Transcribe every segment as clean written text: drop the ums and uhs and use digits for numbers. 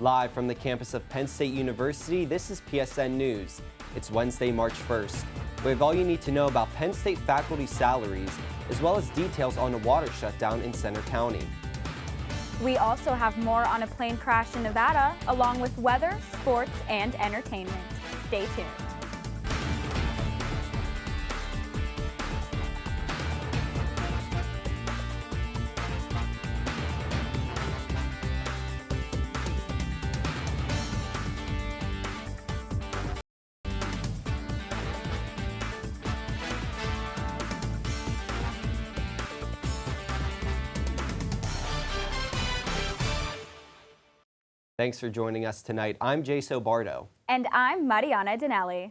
Live from the campus of Penn State University, this is PSN News. It's Wednesday, March 1st. We have all you need to know about Penn State faculty salaries, as well as details on a water shutdown in Center County. We also have more on a plane crash in Nevada, along with weather, sports, and entertainment. Stay tuned. Thanks for joining us tonight. I'm Jace. And I'm Marianna Daniele.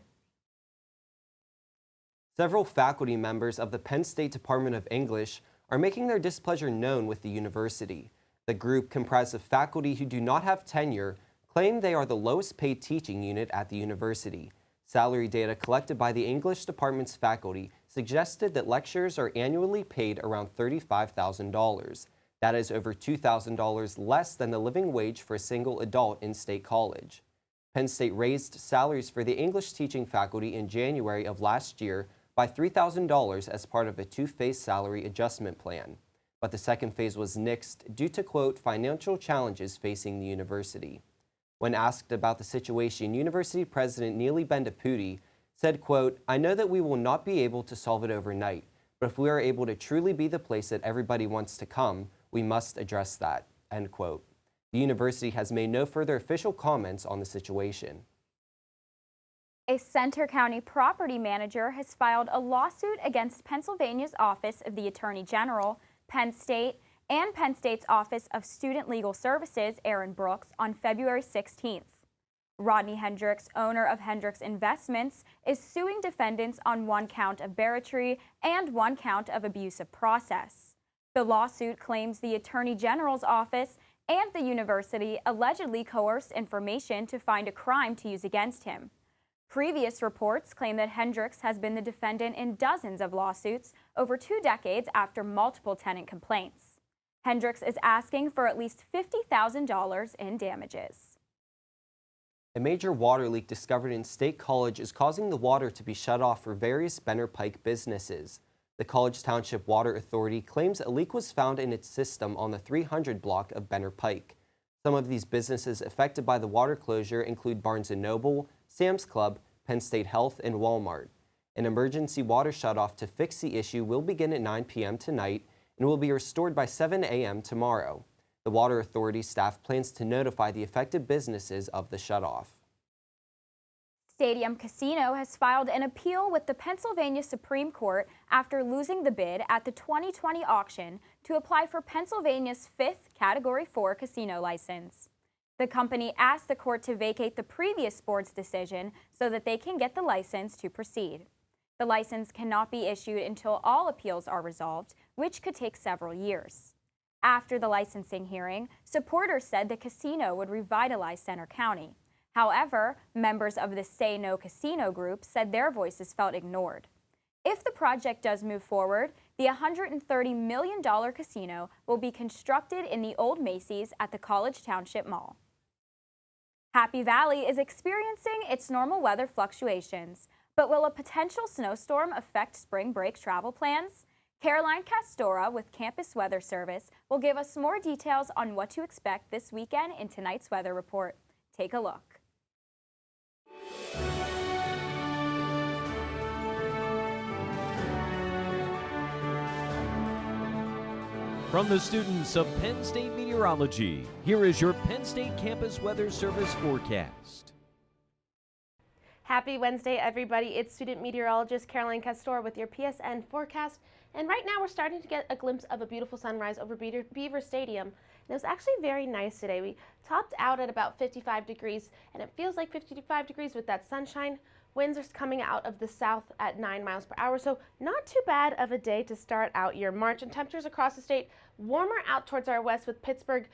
Several faculty members of the Penn State Department of English are making their displeasure known with the university. The group, comprised of faculty who do not have tenure, claim they are the lowest paid teaching unit at the university. Salary data collected by the English department's faculty suggested that lecturers are annually paid around $35,000. That is over $2,000 less than the living wage for a single adult in State College. Penn State raised salaries for the English teaching faculty in January of last year by $3,000 as part of a two-phase salary adjustment plan. But the second phase was nixed due to, quote, financial challenges facing the university. When asked about the situation, University President Neely Bendapudi said, quote, I know that we will not be able to solve it overnight, but if we are able to truly be the place that everybody wants to come, we must address that, end quote. The university has made no further official comments on the situation. A Center County property manager has filed a lawsuit against Pennsylvania's Office of the Attorney General, Penn State, and Penn State's Office of Student Legal Services, Aaron Brooks, on February 16th. Rodney Hendricks, owner of Hendricks Investments, is suing defendants on one count of barratry and one count of abusive process. The lawsuit claims the Attorney General's office and the university allegedly coerced information to find a crime to use against him. Previous reports claim that Hendricks has been the defendant in dozens of lawsuits over 2 decades after multiple tenant complaints. Hendricks is asking for at least $50,000 in damages. A major water leak discovered in State College is causing the water to be shut off for various Benner Pike businesses. The College Township Water Authority claims a leak was found in its system on the 300 block of Benner Pike. Some of these businesses affected by the water closure include Barnes & Noble, Sam's Club, Penn State Health, and Walmart. An emergency water shutoff to fix the issue will begin at 9 p.m. tonight and will be restored by 7 a.m. tomorrow. The Water Authority staff plans to notify the affected businesses of the shutoff. Stadium Casino has filed an appeal with the Pennsylvania Supreme Court after losing the bid at the 2020 auction to apply for Pennsylvania's 5th Category 4 casino license. The company asked the court to vacate the previous board's decision so that they can get the license to proceed. The license cannot be issued until all appeals are resolved, which could take several years. After the licensing hearing, supporters said the casino would revitalize Center County. However, members of the Say No Casino group said their voices felt ignored. If the project does move forward, the $130 million casino will be constructed in the old Macy's at the College Township Mall. Happy Valley is experiencing its normal weather fluctuations, but will a potential snowstorm affect spring break travel plans? Caroline Castora with Campus Weather Service will give us more details on what to expect this weekend in tonight's weather report. Take a look. From the students of Penn State Meteorology, here is your Penn State Campus Weather Service forecast. Happy Wednesday, everybody. It's student meteorologist Caroline Castor with your PSN forecast. And right now we're starting to get a glimpse of a beautiful sunrise over Beaver Stadium. And it was actually very nice today. We topped out at about 55 degrees, and it feels like 55 degrees with that sunshine. Winds are coming out of the south at 9 miles per hour, so not too bad of a day to start out your March. And temperatures across the state warmer out towards our west, with Pittsburgh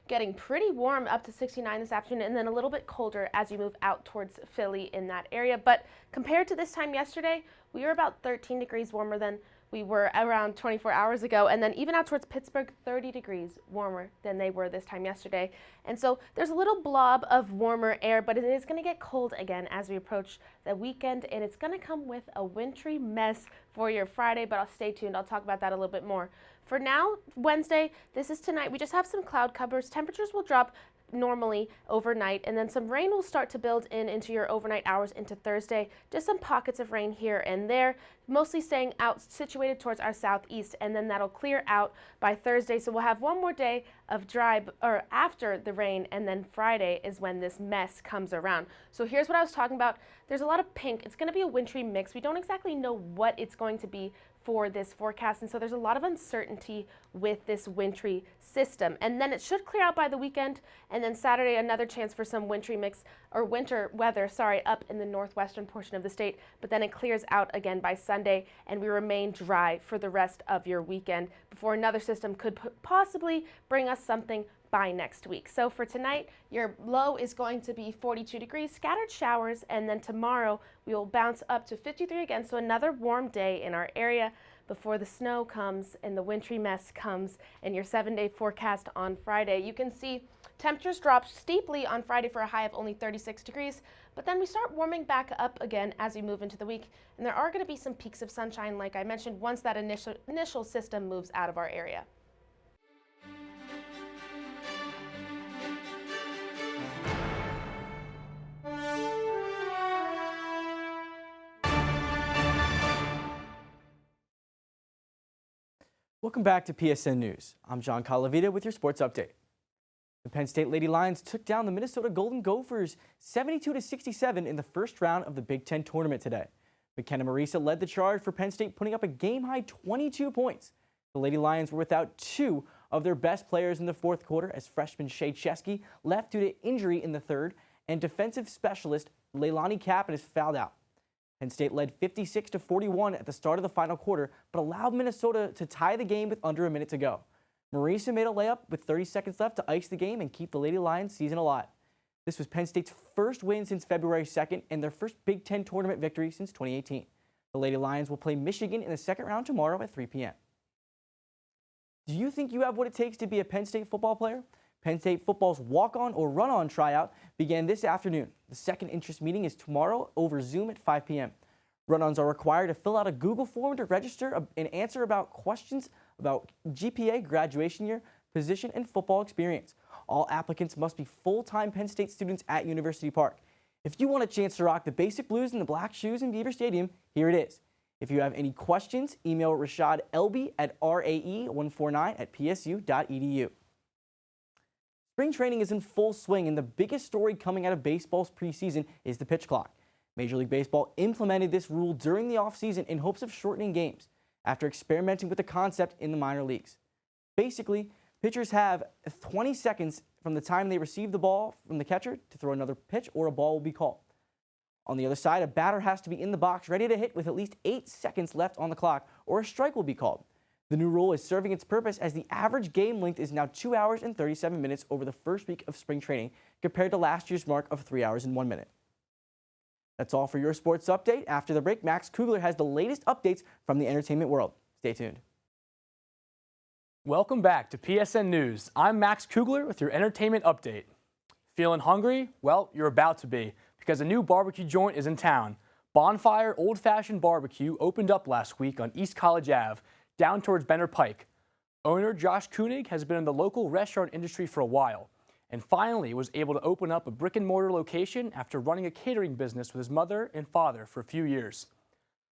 getting pretty warm up to 69 this afternoon, and then a little bit colder as you move out towards Philly in that area. But compared to this time yesterday, we were about 13 degrees warmer than we were around 24 hours ago. And then even out towards Pittsburgh, 30 degrees warmer than they were this time yesterday. And so there's a little blob of warmer air, but it is going to get cold again as we approach the weekend. And it's going to come with a wintry mess for your Friday, but I'll stay tuned. I'll talk about that a little bit more. For now, Wednesday, this is tonight. We just have some cloud covers. Temperatures will drop normally overnight, and then some rain will start to build into your overnight hours into Thursday. Just some pockets of rain here and there, mostly staying out situated towards our southeast, and then that'll clear out by Thursday. So we'll have one more day of dry or after the rain, and then Friday is when this mess comes around. So here's what I was talking about. There's a lot of pink. It's going to be a wintry mix. We don't exactly know what it's going to be for this forecast, and so there's a lot of uncertainty with this wintry system. And then it should clear out by the weekend, and then Saturday another chance for some wintry mix or winter weather, up in the northwestern portion of the state, but then it clears out again by Sunday, and we remain dry for the rest of your weekend before another system could possibly bring us something by next week. So for tonight, your low is going to be 42 degrees, scattered showers, and then tomorrow we will bounce up to 53 again, so another warm day in our area before the snow comes and the wintry mess comes in your 7-day forecast on Friday. You can see temperatures drop steeply on Friday for a high of only 36 degrees, but then we start warming back up again as we move into the week, and there are going to be some peaks of sunshine, like I mentioned, once that initial system moves out of our area. Welcome back to PSN News. I'm John Calavita with your sports update. The Penn State Lady Lions took down the Minnesota Golden Gophers 72-67 in the first round of the Big Ten tournament today. McKenna Marisa led the charge for Penn State, putting up a game-high 22 points. The Lady Lions were without two of their best players in the fourth quarter as freshman Shea Chesky left due to injury in the third, and defensive specialist Leilani Kappas fouled out. Penn State led 56-41 at the start of the final quarter, but allowed Minnesota to tie the game with under a minute to go. Marisa made a layup with 30 seconds left to ice the game and keep the Lady Lions season alive. This was Penn State's first win since February 2nd and their first Big Ten tournament victory since 2018. The Lady Lions will play Michigan in the second round tomorrow at 3 p.m. Do you think you have what it takes to be a Penn State football player? Penn State football's walk-on or run-on tryout began this afternoon. The second interest meeting is tomorrow over Zoom at 5 p.m. Run-ons are required to fill out a Google form to register and answer about questions about GPA, graduation year, position, and football experience. All applicants must be full-time Penn State students at University Park. If you want a chance to rock the basic blues and the black shoes in Beaver Stadium, here it is. If you have any questions, email Rashad Elby at rae149@psu.edu. Spring training is in full swing, and the biggest story coming out of baseball's preseason is the pitch clock. Major League Baseball implemented this rule during the offseason in hopes of shortening games after experimenting with the concept in the minor leagues. Basically, pitchers have 20 seconds from the time they receive the ball from the catcher to throw another pitch or a ball will be called. On the other side, a batter has to be in the box ready to hit with at least 8 seconds left on the clock or a strike will be called. The new rule is serving its purpose as the average game length is now 2 hours and 37 minutes over the first week of spring training compared to last year's mark of 3 hours and 1 minute. That's all for your sports update. After the break, Max Kugler has the latest updates from the entertainment world. Stay tuned. Welcome back to PSN News. I'm Max Kugler with your entertainment update. Feeling hungry? Well, you're about to be, because a new barbecue joint is in town. Bonfire Old Fashioned Barbecue opened up last week on East College Ave, down towards Benner Pike. Owner Josh Koenig has been in the local restaurant industry for a while, and finally was able to open up a brick and mortar location after running a catering business with his mother and father for a few years.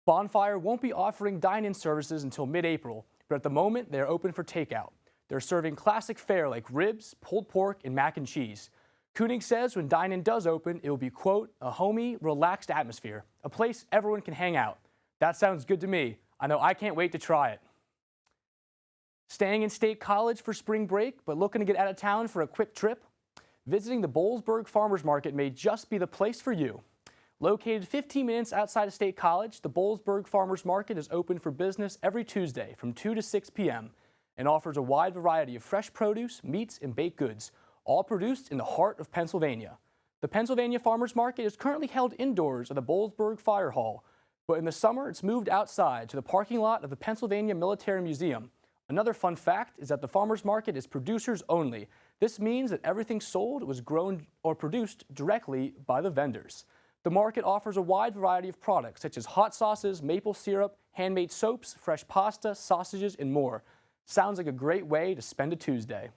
Bonfire won't be offering dine-in services until mid-April, but at the moment they are open for takeout. They're serving classic fare like ribs, pulled pork, and mac and cheese. Koenig says when dine-in does open, it will be, quote, a homey, relaxed atmosphere, a place everyone can hang out. That sounds good to me. I know I can't wait to try it. Staying in State College for spring break, but looking to get out of town for a quick trip? Visiting the Boalsburg Farmers Market may just be the place for you. Located 15 minutes outside of State College, the Boalsburg Farmers Market is open for business every Tuesday from 2 to 6 p.m. and offers a wide variety of fresh produce, meats, and baked goods, all produced in the heart of Pennsylvania. The Pennsylvania Farmers Market is currently held indoors at the Boalsburg Fire Hall. But in the summer, it's moved outside to the parking lot of the Pennsylvania Military Museum. Another fun fact is that the farmers market is producers only. This means that everything sold was grown or produced directly by the vendors. The market offers a wide variety of products such as hot sauces, maple syrup, handmade soaps, fresh pasta, sausages, and more. Sounds like a great way to spend a Tuesday.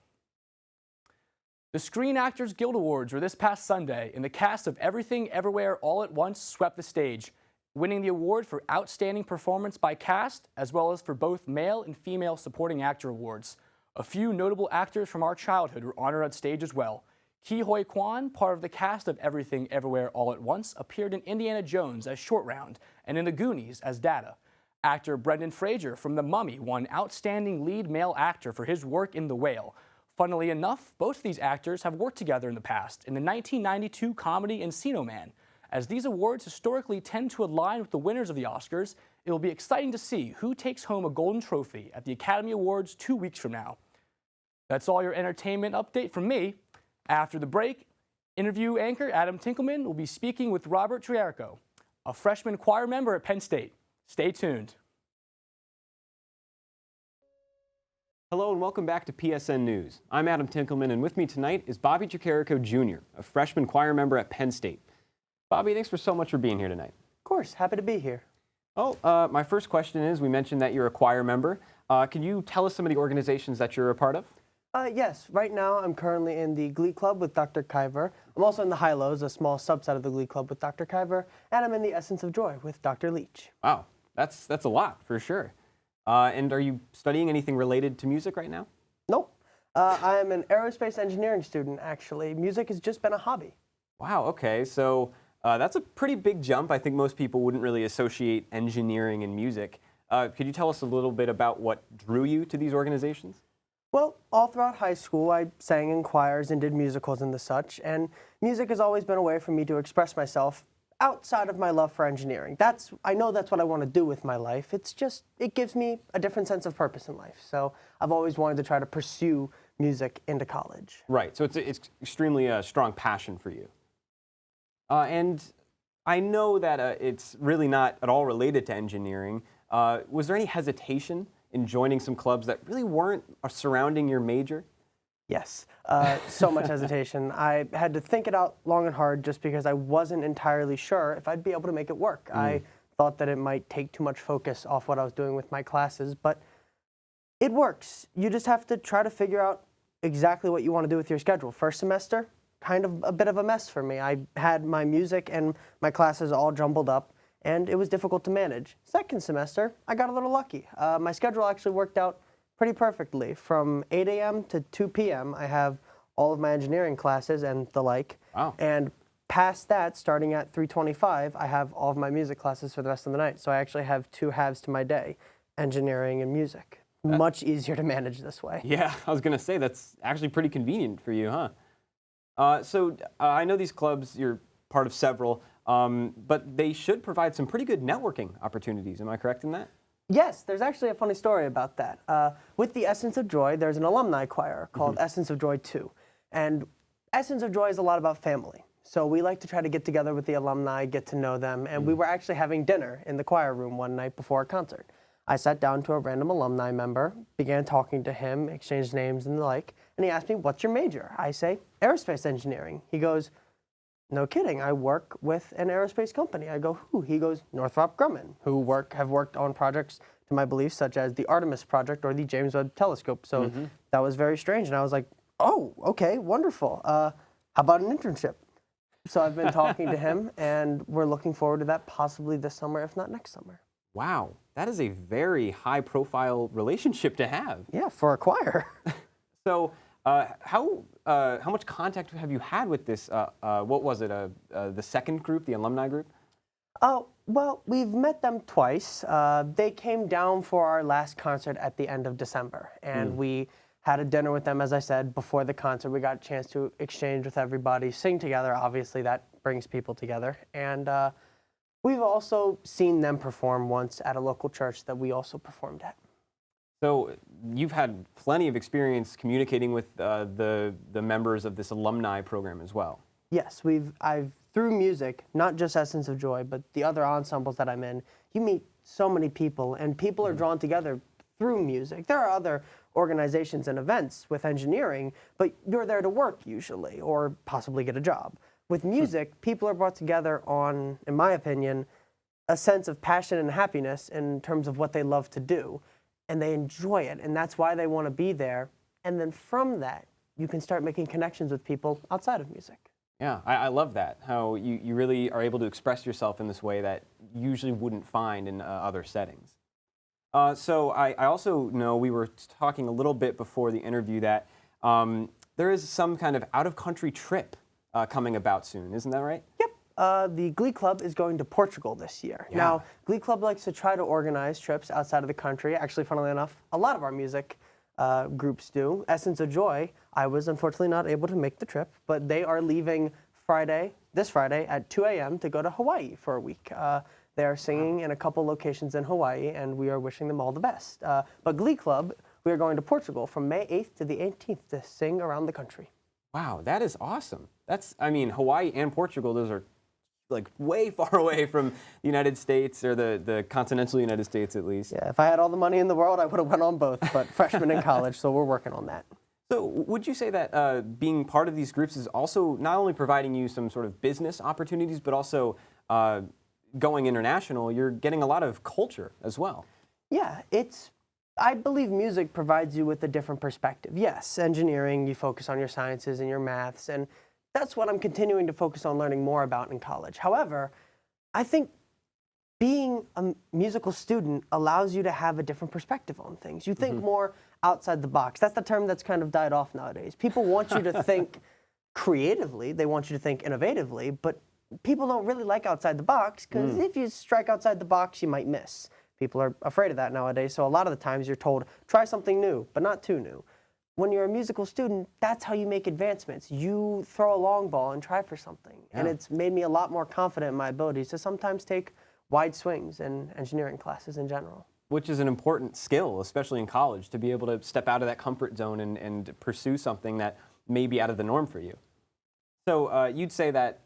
The Screen Actors Guild Awards were this past Sunday, and the cast of Everything Everywhere All at Once swept the stage, winning the award for Outstanding Performance by Cast, as well as for both male and female supporting actor awards. A few notable actors from our childhood were honored on stage as well. Ki Hoi Kwan, part of the cast of Everything Everywhere All at Once, appeared in Indiana Jones as Short Round and in The Goonies as Data. Actor Brendan Fraser from The Mummy won Outstanding Lead Male Actor for his work in The Whale. Funnily enough, both of these actors have worked together in the past in the 1992 comedy Encino Man. As these awards historically tend to align with the winners of the Oscars, it will be exciting to see who takes home a golden trophy at the Academy Awards 2 weeks from now. That's all your entertainment update from me. After the break, interview anchor Adam Tinkleman will be speaking with Robert Triarco, a freshman choir member at Penn State. Stay tuned. Hello and welcome back to PSN News. I'm Adam Tinkleman, and with me tonight is Bobby Tricarico Jr., a freshman choir member at Penn State. Bobby, thanks so much for being here tonight. Of course, happy to be here. Oh, my first question is, we mentioned that you're a choir member. Can you tell us some of the organizations that you're a part of? Yes, right now I'm currently in the Glee Club with Dr. Kiver. I'm also in the High Lows, a small subset of the Glee Club with Dr. Kiver, and I'm in the Essence of Joy with Dr. Leach. Wow, that's a lot for sure. And are you studying anything related to music right now? Nope. I am an aerospace engineering student, actually. Music has just been a hobby. Wow, okay, so that's a pretty big jump. I think most people wouldn't really associate engineering and music. Could you tell us a little bit about what drew you to these organizations? Well, all throughout high school, I sang in choirs and did musicals and the such, and music has always been a way for me to express myself outside of my love for engineering. I know that's what I want to do with my life. It gives me a different sense of purpose in life. So I've always wanted to try to pursue music into college. Right, so it's extremely a strong passion for you. And I know that it's really not at all related to engineering. Was there any hesitation in joining some clubs that really weren't surrounding your major? Yes, so much hesitation. I had to think it out long and hard just because I wasn't entirely sure if I'd be able to make it work. I thought that it might take too much focus off what I was doing with my classes, but it works. You just have to try to figure out exactly what you want to do with your schedule. First semester, kind of a bit of a mess for me. I had my music and my classes all jumbled up, and it was difficult to manage. Second semester, I got a little lucky. My schedule actually worked out pretty perfectly. From 8 a.m. to 2 p.m., I have all of my engineering classes and the like. Wow. And past that, starting at 3:25, I have all of my music classes for the rest of the night. So I actually have two halves to my day, engineering and music. Much easier to manage this way. Yeah, I was going to say, that's actually pretty convenient for you, huh? So I know these clubs, you're part of several, but they should provide some pretty good networking opportunities. Am I correct in that? Yes, there's actually a funny story about that. With the Essence of Joy, there's an alumni choir called Essence of Joy 2. And Essence of Joy is a lot about family. So we like to try to get together with the alumni, get to know them, and we were actually having dinner in the choir room one night before a concert. I sat down to a random alumni member, began talking to him, exchanged names and the like, and he asked me, "What's your major?" I say, "Aerospace engineering." He goes, "No kidding, I work with an aerospace company." I go, "Who?" He goes, "Northrop Grumman," who have worked on projects, to my belief, such as the Artemis project or the James Webb Telescope. So that was very strange, and I was like, "Oh, okay, wonderful. How about an internship?" So I've been talking to him, and we're looking forward to that possibly this summer, if not next summer. Wow, that is a very high-profile relationship to have. Yeah, for a choir. So how much contact have you had with this, what was it, the second group, the alumni group? Oh, well, we've met them twice. They came down for our last concert at the end of December, and we had a dinner with them, as I said, before the concert. We got a chance to exchange with everybody, sing together. Obviously, that brings people together. And we've also seen them perform once at a local church that we also performed at. So you've had plenty of experience communicating with the members of this alumni program as well. Yes, I've through music, not just Essence of Joy, but the other ensembles that I'm in, you meet so many people, and people are drawn together through music. There are other organizations and events with engineering, but you're there to work usually, or possibly get a job. With music, people are brought together on, in my opinion, a sense of passion and happiness in terms of what they love to do, and they enjoy it, and that's why they want to be there. And then from that, you can start making connections with people outside of music. Yeah, I love that, how you really are able to express yourself in this way that you usually wouldn't find in other settings. So I also know we were talking a little bit before the interview that there is some kind of out-of-country trip coming about soon. Isn't that right? Yep. The Glee Club is going to Portugal this year. Yeah. Now, Glee Club likes to try to organize trips outside of the country. Actually, funnily enough, a lot of our music groups do. Essence of Joy, I was unfortunately not able to make the trip, but they are leaving this Friday at 2 a.m. to go to Hawaii for a week. They are singing in a couple locations in Hawaii, and we are wishing them all the best. But Glee Club, we are going to Portugal from May 8th to the 18th to sing around the country. Wow, that is awesome. I mean, Hawaii and Portugal, those are like way far away from the United States, or the continental United States at least. Yeah, if I had all the money in the world, I would have went on both, but freshman in college, so we're working on that. So would you say that being part of these groups is also not only providing you some sort of business opportunities, but also going international, you're getting a lot of culture as well? Yeah, I believe music provides you with a different perspective. Yes, engineering, you focus on your sciences and your maths, and that's what I'm continuing to focus on learning more about in college. However, I think being a musical student allows you to have a different perspective on things. You think more outside the box. That's the term that's kind of died off nowadays. People want you to think creatively, they want you to think innovatively, but people don't really like outside the box, because if you strike outside the box, you might miss. People are afraid of that nowadays, so a lot of the times you're told, try something new, but not too new. When you're a musical student, that's how you make advancements. You throw a long ball and try for something. Yeah. And it's made me a lot more confident in my abilities to sometimes take wide swings in engineering classes in general. Which is an important skill, especially in college, to be able to step out of that comfort zone and pursue something that may be out of the norm for you. So you'd say that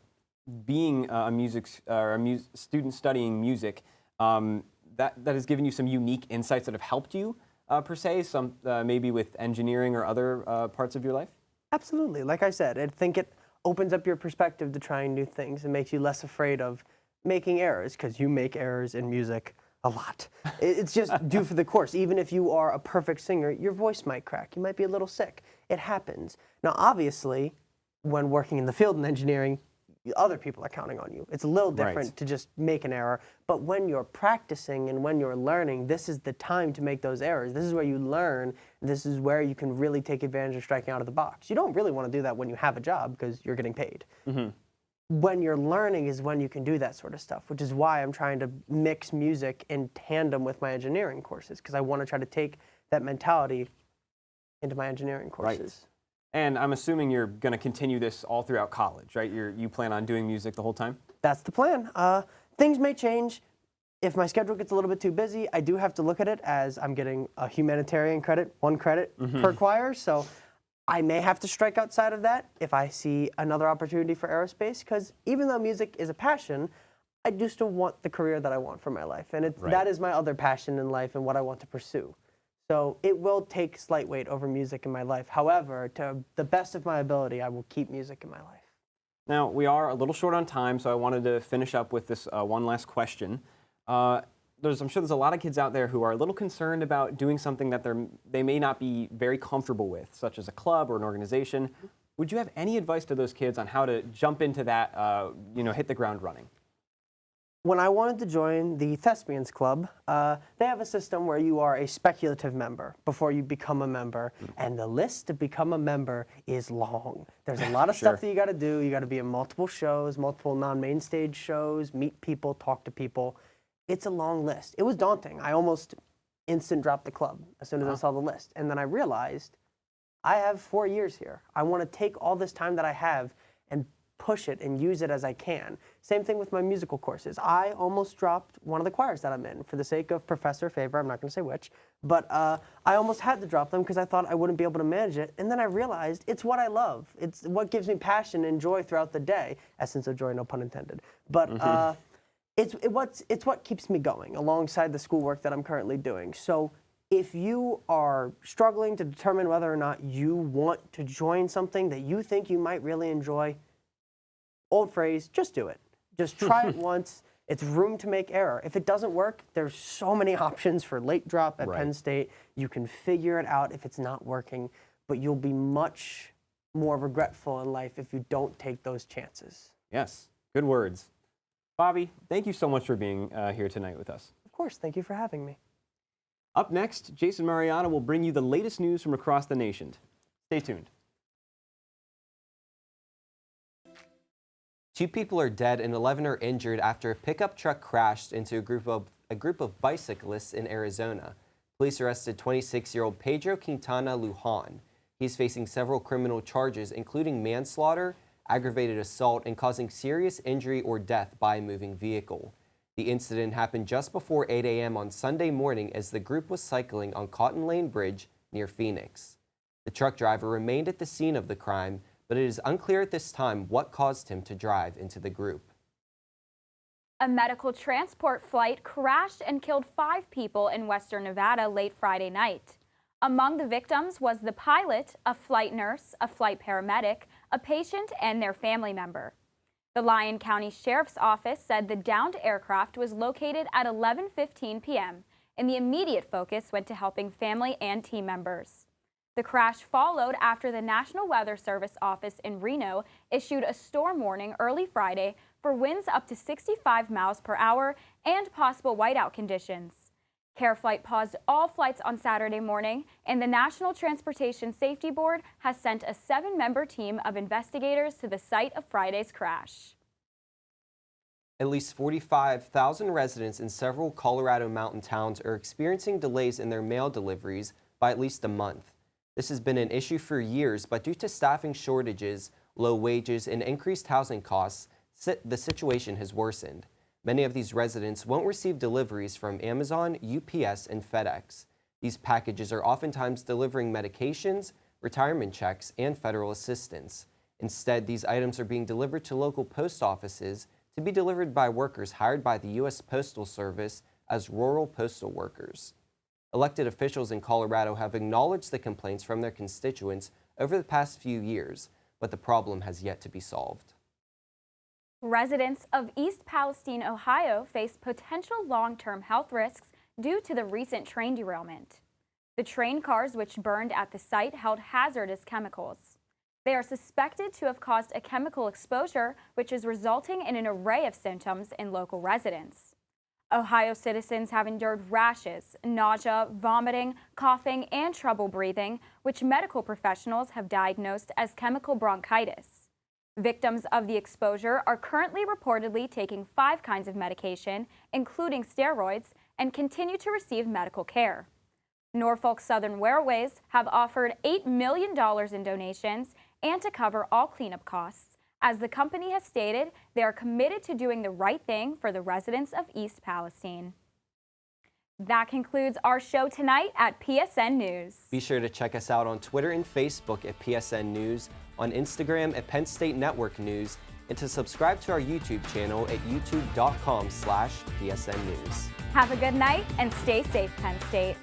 being a student studying music, that has given you some unique insights that have helped you, per se, some maybe with engineering or other parts of your life? Absolutely. Like I said, I think it opens up your perspective to trying new things and makes you less afraid of making errors, because you make errors in music a lot. It's just due for the course. Even if you are a perfect singer, your voice might crack. You might be a little sick. It happens. Now, obviously, when working in the field in engineering, other people are counting on you. It's a little different to just make an error, but when you're practicing and when you're learning, this is the time to make those errors. This is where you learn. This is where you can really take advantage of striking out of the box. You don't really want to do that when you have a job, because you're getting paid. When you're learning is when you can do that sort of stuff, which is why I'm trying to mix music in tandem with my engineering courses, because I want to try to take that mentality into my engineering courses. Right. And I'm assuming you're going to continue this all throughout college, right? You plan on doing music the whole time? That's the plan. Things may change. If my schedule gets a little bit too busy, I do have to look at it as I'm getting a humanitarian credit, 1 credit per choir. So I may have to strike outside of that if I see another opportunity for aerospace, because even though music is a passion, I do still want the career that I want for my life. And that is my other passion in life and what I want to pursue. So it will take slight weight over music in my life. However, to the best of my ability, I will keep music in my life. Now, we are a little short on time, so I wanted to finish up with this one last question. I'm sure there's a lot of kids out there who are a little concerned about doing something that they may not be very comfortable with, such as a club or an organization. Would you have any advice to those kids on how to jump into that, hit the ground running? When I wanted to join the Thespians Club, they have a system where you are a speculative member before you become a member, and the list to become a member is long. There's a lot of stuff that you got to do. You got to be in multiple shows, multiple non-main stage shows, meet people, talk to people. It's a long list. It was daunting. I almost instant dropped the club as soon as I saw the list, and then I realized I have 4 years here. I want to take all this time that I have and push it and use it as I can. Same thing with my musical courses. I almost dropped one of the choirs that I'm in for the sake of professor favor. I'm not going to say which, but I almost had to drop them because I thought I wouldn't be able to manage it. And then I realized it's what I love. It's what gives me passion and joy throughout the day. Essence of joy, no pun intended. But it's what keeps me going alongside the schoolwork that I'm currently doing. So if you are struggling to determine whether or not you want to join something that you think you might really enjoy, old phrase, just do it. Just try it once. It's room to make error. If it doesn't work, there's so many options for late drop at Penn State. You can figure it out if it's not working, but you'll be much more regretful in life if you don't take those chances. Yes, good words. Bobby, thank you so much for being here tonight with us. Of course, thank you for having me. Up next, Jace and Marianna will bring you the latest news from across the nation. Stay tuned. 2 people are dead and 11 are injured after a pickup truck crashed into a group of bicyclists in Arizona. Police arrested 26-year-old Pedro Quintana Lujan. He's facing several criminal charges, including manslaughter, aggravated assault, and causing serious injury or death by a moving vehicle. The incident happened just before 8 a.m. on Sunday morning as the group was cycling on Cotton Lane Bridge near Phoenix. The truck driver remained at the scene of the crime, but it is unclear at this time what caused him to drive into the group. A medical transport flight crashed and killed 5 people in western Nevada late Friday night. Among the victims was the pilot, a flight nurse, a flight paramedic, a patient, and their family member. The Lyon County Sheriff's Office said the downed aircraft was located at 11:15 p.m., and the immediate focus went to helping family and team members. The crash followed after the National Weather Service office in Reno issued a storm warning early Friday for winds up to 65 miles per hour and possible whiteout conditions. CareFlight paused all flights on Saturday morning, and the National Transportation Safety Board has sent a 7-member team of investigators to the site of Friday's crash. At least 45,000 residents in several Colorado mountain towns are experiencing delays in their mail deliveries by at least a month. This has been an issue for years, but due to staffing shortages, low wages, and increased housing costs, the situation has worsened. Many of these residents won't receive deliveries from Amazon, UPS, and FedEx. These packages are oftentimes delivering medications, retirement checks, and federal assistance. Instead, these items are being delivered to local post offices to be delivered by workers hired by the U.S. Postal Service as rural postal workers. Elected officials in Colorado have acknowledged the complaints from their constituents over the past few years, but the problem has yet to be solved. Residents of East Palestine, Ohio, face potential long-term health risks due to the recent train derailment. The train cars which burned at the site held hazardous chemicals. They are suspected to have caused a chemical exposure, which is resulting in an array of symptoms in local residents. Ohio citizens have endured rashes, nausea, vomiting, coughing, and trouble breathing, which medical professionals have diagnosed as chemical bronchitis. Victims of the exposure are currently reportedly taking 5 kinds of medication, including steroids, and continue to receive medical care. Norfolk Southern Railways have offered $8 million in donations and to cover all cleanup costs. As the company has stated, they are committed to doing the right thing for the residents of East Palestine. That concludes our show tonight at PSN News. Be sure to check us out on Twitter and Facebook at PSN News, on Instagram at Penn State Network News, and to subscribe to our YouTube channel at youtube.com/PSN News. Have a good night and stay safe, Penn State.